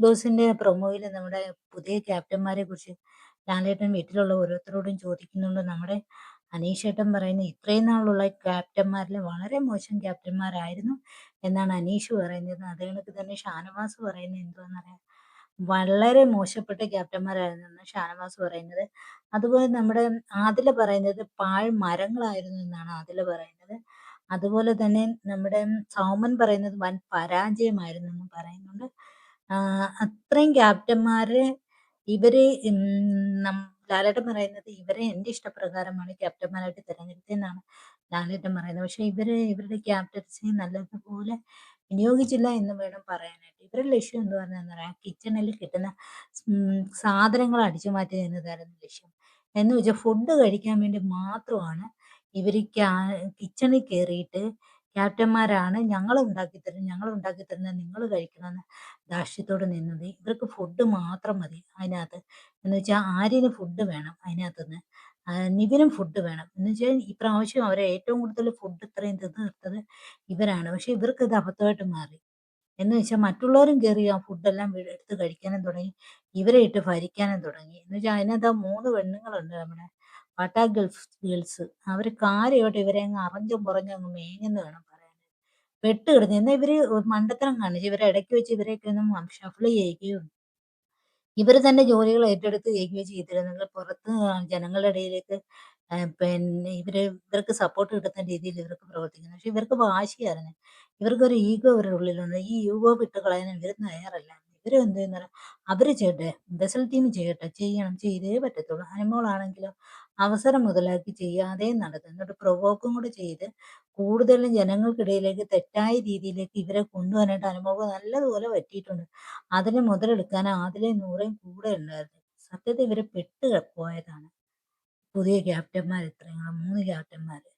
ബോസിന്റെ പ്രൊമോയിൽ നമ്മുടെ പുതിയ ക്യാപ്റ്റന്മാരെ കുറിച്ച് ലാലേട്ടൻ വീട്ടിലുള്ള ഓരോരുത്തരോടും ചോദിക്കുന്നുണ്ട്. നമ്മുടെ അനീഷേട്ടൻ പറയുന്നത് ഇത്രയും നാളുള്ള ക്യാപ്റ്റന്മാരിൽ വളരെ മോശം ക്യാപ്റ്റന്മാരായിരുന്നു എന്നാണ് അനീഷ് പറയുന്നത്. അത് കണക്ക് തന്നെ ഷാനവാസ് പറയുന്നത് എന്തുവാന്നറിയാം, വളരെ മോശപ്പെട്ട ക്യാപ്റ്റന്മാരായിരുന്നു ഷാനവാസ് പറയുന്നത്. അതുപോലെ നമ്മുടെ ആദില പറയുന്നത് പാഴ് മരങ്ങളായിരുന്നു എന്നാണ് ആദില പറയുന്നത്. അതുപോലെ തന്നെ നമ്മുടെ സൗമൻ പറയുന്നത് വൻ പരാജയമായിരുന്നു എന്നും പറയുന്നുണ്ട്. അത്രയും ക്യാപ്റ്റന്മാര് ഇവര് ലാലേട്ടൻ പറയുന്നത് ഇവരെ എന്റെ ഇഷ്ടപ്രകാരമാണ് ക്യാപ്റ്റന്മാരായിട്ട് തിരഞ്ഞെടുത്തതെന്നാണ് ലാലേട്ടൻ പറയുന്നത്. പക്ഷെ ഇവരുടെ ക്യാപ്റ്റൻസി നല്ലതുപോലെ വിനിയോഗിച്ചില്ല എന്ന് വേണം പറയാനായിട്ട്. ഇവരുടെ ലക്ഷ്യം എന്ന് പറഞ്ഞാൽ കിച്ചണിൽ കിട്ടുന്ന സാധനങ്ങൾ അടിച്ചു മാറ്റുക എന്നതായിരുന്നു ലക്ഷ്യം. എന്ന് വെച്ചാൽ ഫുഡ് കഴിക്കാൻ വേണ്ടി മാത്രമാണ് ഇവർ കിച്ചണിൽ കയറിയിട്ട് ക്യാപ്റ്റന്മാരാണ്, ഞങ്ങൾ ഉണ്ടാക്കി തരുന്നത് നിങ്ങൾ കഴിക്കണമെന്ന് ധാർഷ്ട്യത്തോടെ നിന്നത്. ഇവർക്ക് ഫുഡ് മാത്രം മതി അതിനകത്ത്. എന്ന് വെച്ചാൽ ആര്യന് ഫുഡ് വേണം അതിനകത്തുനിന്ന്, നിവിനും ഫുഡ് വേണം. എന്ന് വെച്ചാൽ ഇപ്രാവശ്യം അവരെ ഏറ്റവും കൂടുതൽ ഫുഡ് ഇത്രയും തിന്ന് തീർത്തത് ഇവരാണ്. പക്ഷെ ഇവർക്ക് ഇത് അബദ്ധമായിട്ട് മാറി. എന്ന് വെച്ചാൽ മറ്റുള്ളവരും കയറി ആ ഫുഡെല്ലാം എടുത്ത് കഴിക്കാനും തുടങ്ങി, ഇവരെ ഇട്ട് ഭരിക്കാനും തുടങ്ങി. എന്ന് വെച്ചാൽ അതിനകത്ത് 3 പെണ്ണുങ്ങളുണ്ട് നമ്മുടെ പാട്ടാ ഗേൾസ്. അവർ കാര്യമായിട്ട് ഇവരെ അങ്ങ് അറിഞ്ഞും പുറഞ്ഞും അങ്ങ് മേഞ്ഞെന്ന് വേണം പറയാൻ. പെട്ട് കിടന്നു. എന്നാൽ ഇവര് മണ്ടത്തരം കാണിച്ചു. ഇവരെ ഇടയ്ക്ക് വെച്ച് ഇവരെയൊക്കെ ഒന്നും ഷഫിൾ ചെയ്യിക്കുകയും ഇവര് തന്നെ ജോലികൾ ഏറ്റെടുത്ത് ചെയ്യുകയോ ചെയ്തിരുന്നെങ്കിൽ പുറത്ത് ജനങ്ങളുടെ ഇടയിലേക്ക് പിന്നെ ഇവർക്ക് സപ്പോർട്ട് കിട്ടുന്ന രീതിയിൽ ഇവർക്ക് പ്രവർത്തിക്കുന്നു. പക്ഷെ ഇവർക്ക് വാശിയായിരുന്നു. ഇവർക്കൊരു ഈഗോ ഇവരുടെ ഉള്ളിലുണ്ട്. ഈ ഈഗോ വിട്ട് കളയാൻ ഇവർ തയ്യാറല്ല. ഇവര് എന്ത് ചെയ്യുന്നറിയോ, അവര് ചെയ്യട്ടെ, ബസൽ ടീം ചെയ്യട്ടെ, ചെയ്തേ പറ്റത്തുള്ളൂ. അനുമോളാണെങ്കിലോ അവസരം മുതലാക്കി ചെയ്യാതെ നടക്കും. എന്നിട്ട് പ്രൊവോക്കും കൂടെ ചെയ്ത് കൂടുതലും ജനങ്ങൾക്കിടയിലേക്ക് തെറ്റായ രീതിയിലേക്ക് ഇവരെ കൊണ്ടുവരാനായിട്ട് അനുമോൾക്ക് നല്ലതുപോലെ പറ്റിയിട്ടുണ്ട്. അതിന് മുതലെടുക്കാൻ ആദിലയും നൂറയും കൂടെ ഉണ്ടായിരുന്നു. സത്യത്തിൽ ഇവര് പെട്ട് പോയതാണ് പുതിയ ക്യാപ്റ്റന്മാർ, ഇത്രയും 3 ക്യാപ്റ്റന്മാര്.